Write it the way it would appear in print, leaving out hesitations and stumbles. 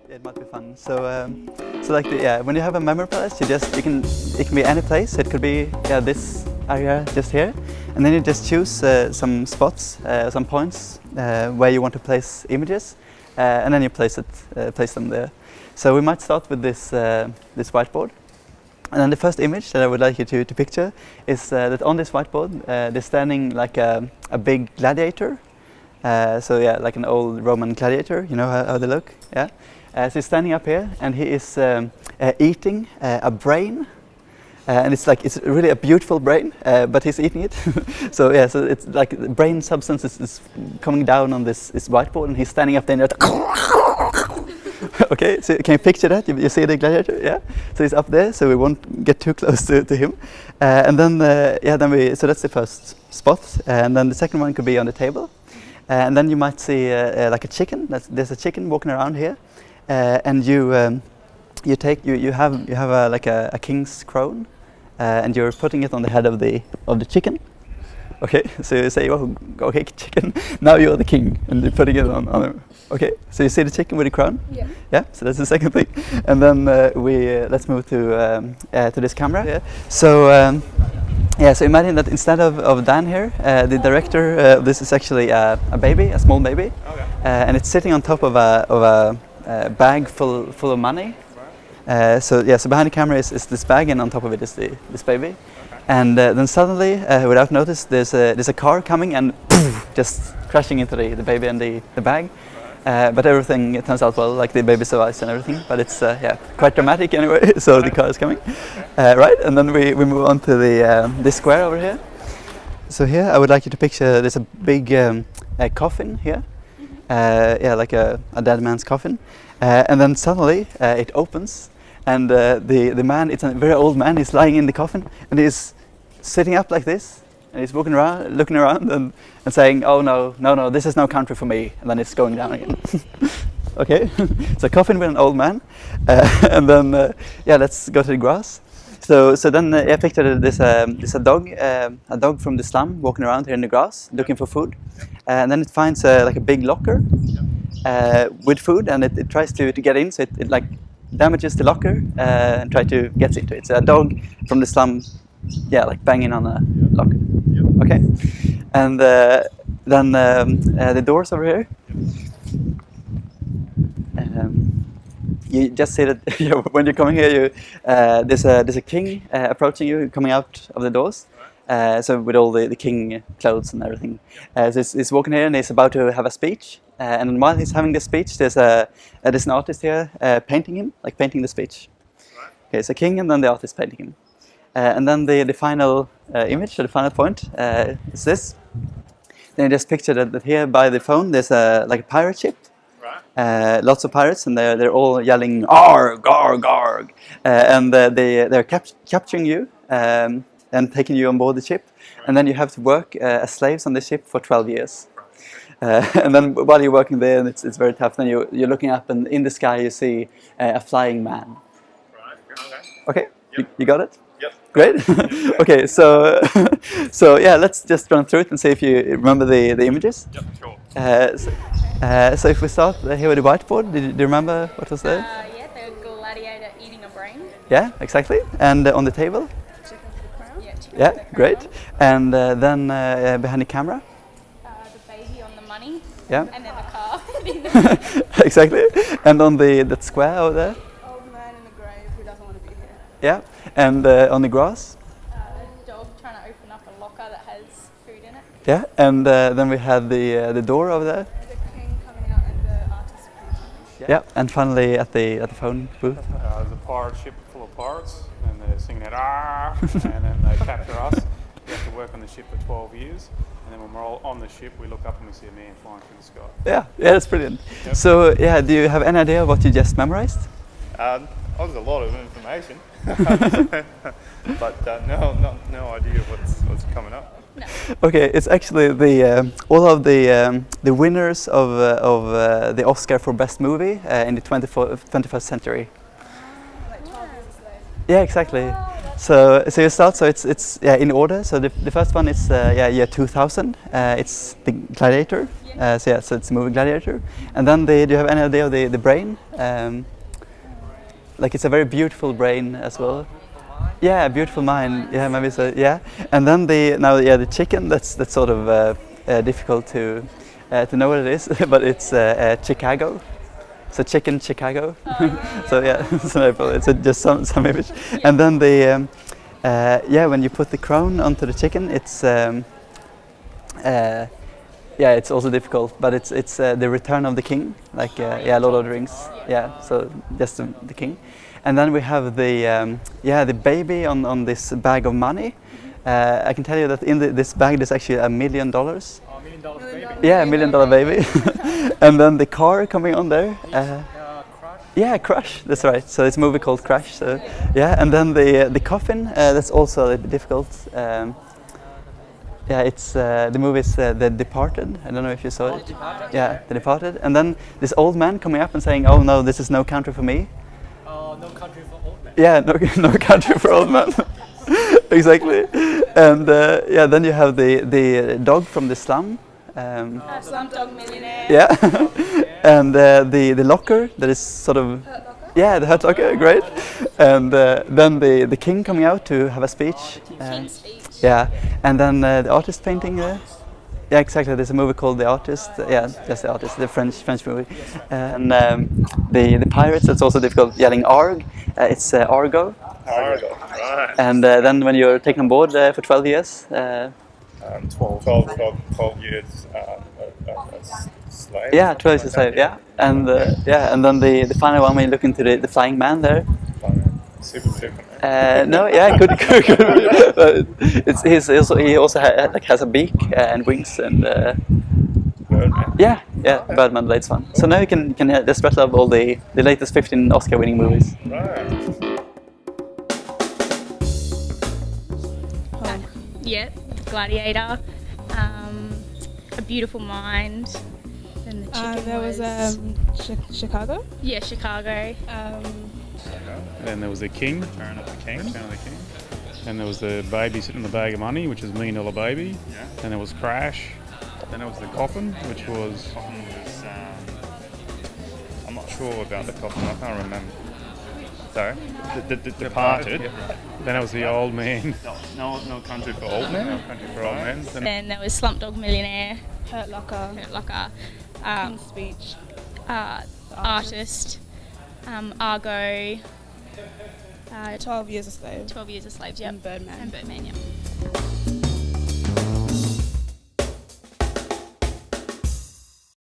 it might be fun. So like when you have a memory palace, it can be any place. It could be this area just here, and then you just choose some spots, some points where you want to place images, and then you place them there. So we might start with this whiteboard. And then the first image that I would like you to picture is that on this whiteboard they're standing like a big gladiator. So yeah, like an old Roman gladiator, you know how they look? Yeah. So he's standing up here and he is eating a brain. And it's really a beautiful brain, but he's eating it. So yeah, so it's like the brain substance is coming down on this whiteboard and he's standing up there and okay, so can you picture that? You see the gladiator? Yeah. So he's up there, so we won't get too close to him. And then so that's the first spot. And then the second one could be on the table. And then you might see like a chicken. There's a chicken walking around here, and you have like a king's crown, and you're putting it on the head of the chicken. Okay, so you say, oh, okay, chicken, now you're the king, and you're putting it on him. Okay, so you see the chicken with the crown? Yeah. Yeah, so that's the second thing. And then let's move to this camera. Yeah. So so imagine that instead of Dan here, the director, this is actually a baby, a small baby, okay. And it's sitting on top of a bag full of money. Right. So behind the camera is this bag, and on top of it is this baby. Okay. And then suddenly, without notice, there's a car coming and just crashing into the baby and the bag. But everything turns out well, like the baby survives and everything. But it's quite dramatic anyway. So the car is coming, right? And then we move on to this square over here. So here I would like you to picture there's a big coffin here, like a dead man's coffin, and then suddenly it opens, and the man, it's a very old man, he's lying in the coffin, and he's sitting up like this. And he's walking around, looking around, and saying, "Oh no, this is no country for me." And then it's going down again. Okay, so coffin with an old man, and then let's go to the grass. So then I picture there's a dog from the slum walking around here in the grass, looking for food, and then it finds like a big locker with food, and it tries to get in. So it like damages the locker and tries to get into it. So a dog from the slum, like banging on a locker. Okay, and then the doors over here. You just see that when you're coming here, there's a king approaching you, coming out of the doors. So with all the king clothes and everything. So he's walking here and he's about to have a speech. And while he's having this speech, there's an artist here painting the speech. Okay, so king, and then the artist painting him. And then the final image, or the final point, is this. Then you just picture that here by the phone there's like a pirate ship. Right. Lots of pirates, and they're all yelling "Arg, arg, arg!" And they're capturing you and taking you on board the ship. Right. And then you have to work as slaves on the ship for 12 years. And then while you're working there, and it's very tough. Then you're looking up, and in the sky you see a flying man. Right. Okay. Yep. You got it? Yep. Great. Okay, so let's just run through it and see if you remember the images. Yep, sure. So if we start here with the whiteboard, do you remember what was there? The gladiator eating a brain. Yeah, exactly. And on the table? Chicken for the crown. Yeah, chicken yeah, for the crown. Great. And then behind the camera? The baby on the money. Yeah. And then the car. Exactly. And on that square over there? Old man in the grave who doesn't want to be here. Yeah. And on the grass? A dog trying to open up a locker that has food in it. Yeah. And then we had the door over there. The king coming out and the artist painting. Yeah. And finally at the phone booth. There's a pirate ship full of pirates, and they're singing that "ah," and then they capture us. We have to work on the ship for 12 years, and then when we're all on the ship, we look up and we see a man flying through the sky. Yeah, that's brilliant. Yep. So do you have any idea what you just memorized? There's a lot of information, but no idea what's coming up. No. Okay, it's actually all of the winners of the Oscar for Best Movie in the 21st century. Like 12 years a slave. Yeah, exactly. Oh, So you start. So it's yeah, in order. So the first one is yeah, year 2000. It's the Gladiator. So yeah, so it's the movie Gladiator. And then do you have any idea of the brain? Like it's a very beautiful brain as well. Yeah, beautiful mind. Yeah, maybe so. Yeah, and then the chicken. That's sort of difficult to know what it is, but it's Chicago. So chicken Chicago. So yeah, so no, but it's just some image. And then yeah, when you put the crown onto the chicken, it's yeah, it's also difficult, but it's the Return of the King, like yeah, Lord of the Rings. Yeah, so just the king. And then we have the yeah, the baby on this bag of money. I can tell you that in this bag there's actually $1 million. $1 million baby. Yeah, $1 million baby. And then the car coming on there. Crush. Yeah, Crash. That's right. So it's a movie called Crash. So yeah, and then the coffin. That's also a bit difficult. Yeah, it's the movie is The Departed. I don't know if you saw it. Yeah, The Departed. And then this old man coming up and saying, "Oh no, this is no country for me." No country for old men. Yeah, no country for old men. Exactly. And yeah, then you have the dog from the slum. Slumdog Millionaire. Yeah, and the locker that is sort of yeah, the Hurt Locker, great. And then the king coming out to have a speech. King's Speech. Yeah, and then the artist painting. Yeah, exactly. There's a movie called The Artist. Yeah, just The Artist, the French movie. And the pirates. That's also difficult. Yelling "Arg!" It's Argo. Argo, right. And then when you're taken on board for 12 years. 12 years slave. Yeah, 12 years a slave. Yeah, and yeah, and then the final one when you look into the flying man there. Super. No, yeah, good. He also has a beak and wings and. Birdman. Yeah, Birdman, the latest one. So now you can just rattle up all the latest 15 Oscar-winning movies. Right. Yeah, Gladiator. A Beautiful Mind. And the chicken There was Chicago. yeah, Chicago. Then there was the King. Return of the King. Then there was the baby sitting in the bag of money, which is $1 Million Baby. Yeah. Then there was Crash. Then there was the Coffin, which was. I'm not sure about the coffin. I can't remember. Sorry. The Departed. Then it was the Old Man. No country for old men. No Country for Old Men. Then Then there was Slumdog Millionaire. Hurt Locker. Hurt Locker. King's Speech. Artist. Argo. 12 Years a Slave. 12 Years a Slave. Yep. And Birdman. And Birdman. Yep.